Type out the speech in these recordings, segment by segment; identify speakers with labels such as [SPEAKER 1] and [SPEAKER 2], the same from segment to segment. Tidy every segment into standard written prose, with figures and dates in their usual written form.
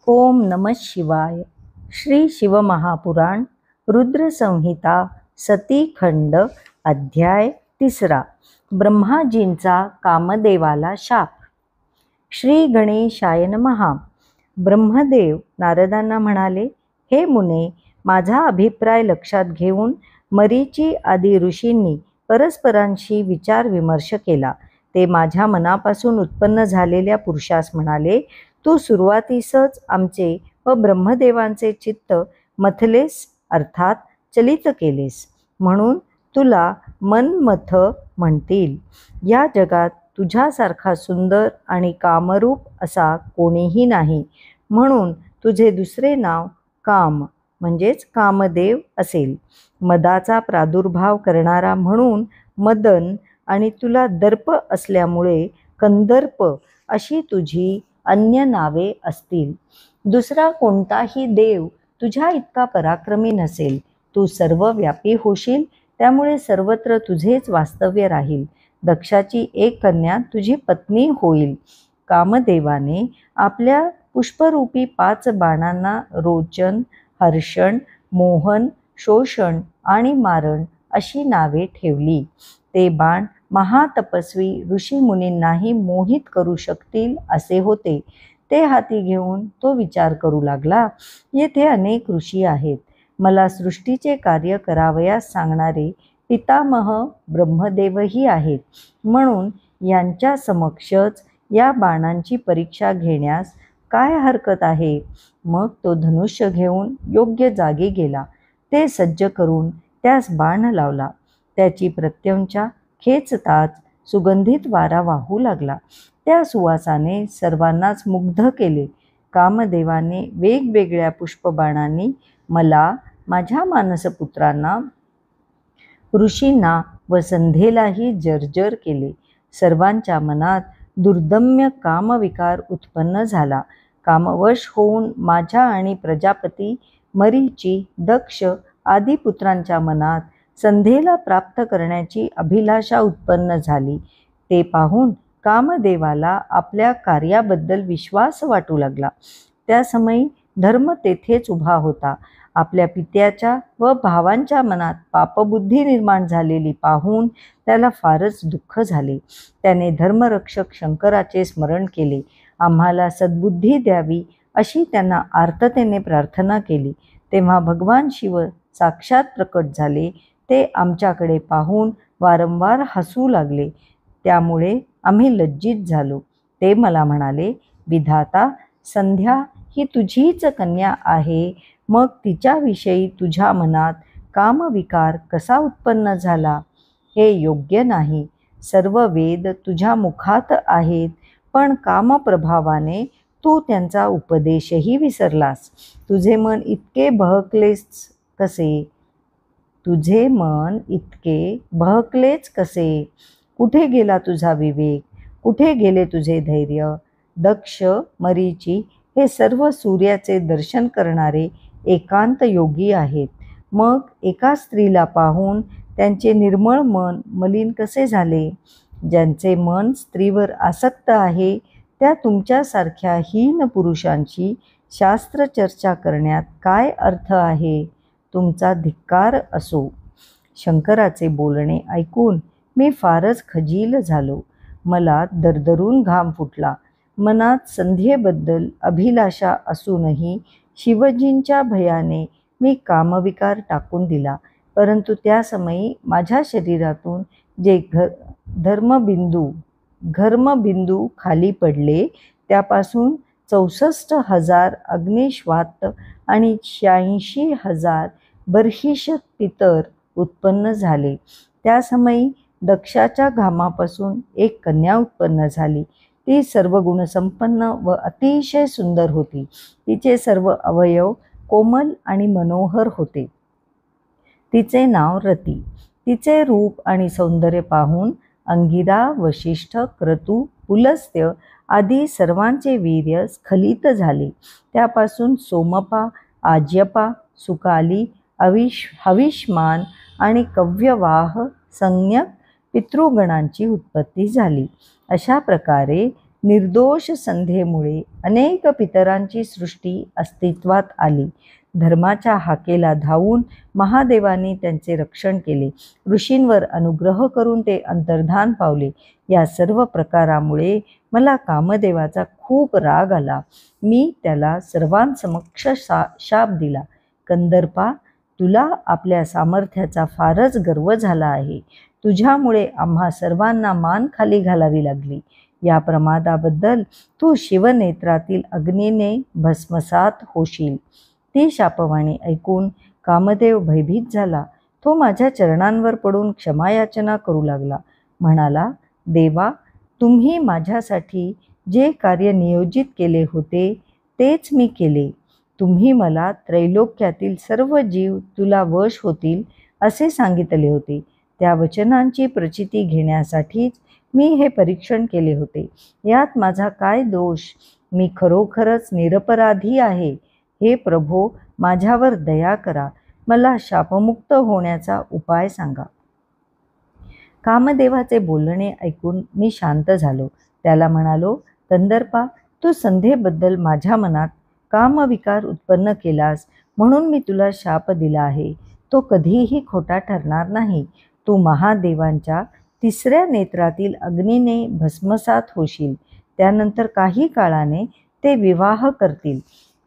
[SPEAKER 1] ओम नमः शिवाय. श्री शिवमहापुराण रुद्र संहिता सती खंड अध्याय 3. ब्रह्माजींचा कामदेवाला शाप. श्री गणेशाय नमः. ब्रह्मदेव नारदांना म्हणाले, हे मुने, माझा अभिप्राय लक्षात घेऊन मरीची आदी ऋषींनी परस्परांशी विचार विमर्श केला. ते माझ्या मनापासून उत्पन्न झालेल्या पुरुषास म्हणाले, तू सुरुवातीसच आमचे व ब्रह्मदेवांचे चित्त मथलेस, अर्थात चलित केलेस, म्हणून तुला मनमथ म्हणतील. या जगात तुझ्यासारखा सुंदर आणि कामरूप असा कोणीही नाही, म्हणून तुझे दुसरे नाव काम म्हणजेच कामदेव असेल. मदाचा प्रादुर्भाव करणारा म्हणून मदन, आणि तुला दर्प असल्यामुळे कंदर्प अशी तुझी अन्य नावे असतील. दुसरा कोणताही देव तुझ्या इतका पराक्रमी नसेल. तू सर्वव्यापी होशील, त्यामुळे सर्वत्र तुझेच वास्तव्य राहील. दक्षाची एक कन्या तुझी पत्नी होईल. कामदेवाने आपल्या पुष्परूपी 5 बाणांना रोचन, हर्षण, मोहन, शोषण आणि मारण अशी नावे ठेवली. ते बाण महातपस्वी ऋषीमुनींनाही मोहित करू शकतील असे होते. ते हाती घेऊन तो विचार करू लागला, येथे अनेक ऋषी आहेत. मला सृष्टीचे कार्य करावयास सांगणारे पितामह ब्रह्मदेवही आहेत, म्हणून यांच्या समक्षच या बाणांची परीक्षा घेण्यास काय हरकत आहे. मग तो धनुष्य घेऊन योग्य जागी गेला. ते सज्ज करून त्यास बाण लावला. त्याची प्रत्यंचा खेचताच सुगंधित वारा वाहू लागला. त्या सुवासाने सर्वांनाच मुग्ध केले. कामदेवाने वेगवेगळ्या पुष्पबाणांनी मला, माझ्या मानसपुत्रांना, ऋषींना व संध्येलाही जर्जर केले. सर्वांच्या मनात दुर्दम्य कामविकार उत्पन्न झाला. कामवश होऊन माझ्या आणि प्रजापती, मरीची, दक्ष आदी पुत्रांच्या मनात संध्येला प्राप्त करण्याची अभिलाषा उत्पन्न झाली. ते पाहून कामदेवाला आपल्या कार्याबद्दल विश्वास वाटू लागला. त्या समयी धर्म तेथेच उभा होता. आपल्या पित्याच्या व भावांच्या मनात पापबुद्धी निर्माण झालेली पाहून त्याला फारच दुःख झाले. त्याने धर्मरक्षक शंकराचे स्मरण केले. आम्हाला सद्बुद्धी द्यावी अशी त्यांना आर्ततेने प्रार्थना केली. तेव्हा भगवान शिव साक्षात प्रकट झाले. ते आमच्याकडे पाहून वारंवार हसू लागले. त्यामुळे आम्ही लज्जित झालो. ते मला म्हणाले, विधाता, संध्या ही तुझीच कन्या आहे, मग तिच्याविषयी तुझ्या मनात कामविकार कसा उत्पन्न झाला? हे योग्य नाही. सर्व वेद तुझ्या मुखात आहेत, पण कामप्रभावाने तू त्यांचा उपदेशही विसरलास. तुझे मन इतके बहकलेच कसे? कुठे गेला तुझा विवेक? कुठे गेले तुझे धैर्य? दक्ष, मरीची हे सर्व सूर्याचे दर्शन करणारे एकांत योगी आहेत. मग एका स्त्रीला पाहून त्यांचे निर्मळ मन मलिन कसे झाले? ज्यांचे मन स्त्रीवर आसक्त आहे, त्या तुमच्यासारख्या हीन पुरुषांची शास्त्र चर्चा करण्यात काय अर्थ आहे? तुमचा धिक्कार असो. शंकराचे बोलणे ऐकून मी फारच खजील झालो. मला दरदरून घाम फुटला. मनात संध्येबद्दल अभिलाषा असूनही शिवजींच्या भयाने मी कामविकार टाकून दिला. परंतु त्या समयी माझ्या शरीरातून जे घर्मबिंदू खाली पडले, त्यापासून 64,000 अग्निश्वात आणि 86,000 बर्हिष पितर उत्पन्न झाले. त्या समयी दक्षाच्या घामापासून एक कन्या उत्पन्न झाली. ती सर्व गुणसंपन्न व अतिशय सुंदर होती. तिचे सर्व अवयव कोमल आणि मनोहर होते. तिचे नाव रती. तिचे रूप आणि सौंदर्य पाहून अंगिरा, वशिष्ठ, क्रतू, पुलस्त्य आदी सर्वांचे वीर्य स्खलित झाले. त्यापासून सोमपा, आज्यपा, सुकाली, हविष्मान आणि कव्यवाह संज्ञक पितृगणांची उत्पत्ती झाली. अशा प्रकारे निर्दोष संध्येमुळे अनेक पितरांची सृष्टी अस्तित्वात आली. धर्माच्या हाकेला धावून महादेवाने त्यांचे रक्षण केले. ऋषींवर अनुग्रह करून ते अंतर्धान पावले. या सर्व प्रकारामुळे मला कामदेवाचा खूप राग आला. मी त्याला सर्वांसमक्ष शाप दिला. कंदर्पा, तुला आपल्या सामर्थ्याचा फारच गर्व झाला आहे. तुझ्यामुळे आम्हा सर्वांना मान खाली घालावी लागली. या प्रमादाबद्दल तू शिवनेत्रातील अग्नीने भस्मसात होशील. ती शापवाणी ऐकून कामदेव भयभीत झाला. तो माझ्या चरणांवर पडून क्षमायाचना करू लागला. म्हणाला, देवा, तुम्ही माझ्यासाठी जे कार्य नियोजित केले होते तेच मी केले. तुम्ही मला त्रैलोक्यातील सर्व जीव तुला वश होतील असे सांगितले होते. त्या वचनांची प्रचिती घेण्यासाठीच मी हे परीक्षण केले होते. यात माझा काय दोष? मी खरोखरच निरपराधी आहे. हे प्रभो, माझ्यावर दया करा. मला शापमुक्त होण्याचा उपाय सांगा. कामदेवाचे बोलणे ऐकून मी शांत झालो. त्याला म्हणालो, कंदर्पा, तू संध्येबद्दल माझ्या मनात कामविकार उत्पन्न केलास म्हणून मी तुला शाप दिला आहे. तो कधीही खोटा ठरणार नाही. तू महादेवांच्या तिसऱ्या नेत्रातील अग्नीने भस्मसात होशील. त्यानंतर काही काळाने ते विवाह करतील.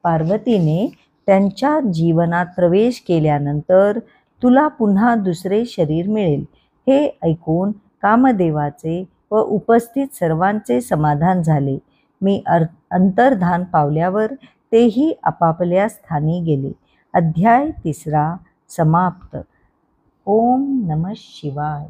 [SPEAKER 1] पार्वतीने त्यांच्या जीवनात प्रवेश केल्यानंतर तुला पुन्हा दुसरे शरीर मिळेल. हे ऐकून कामदेवाचे व उपस्थित सर्वांचे समाधान झाले. मी अंतर्धान पावल्यावर तेही आपापल्या स्थानी गेले. अध्याय 3 समाप्त. ओम नमः शिवाय.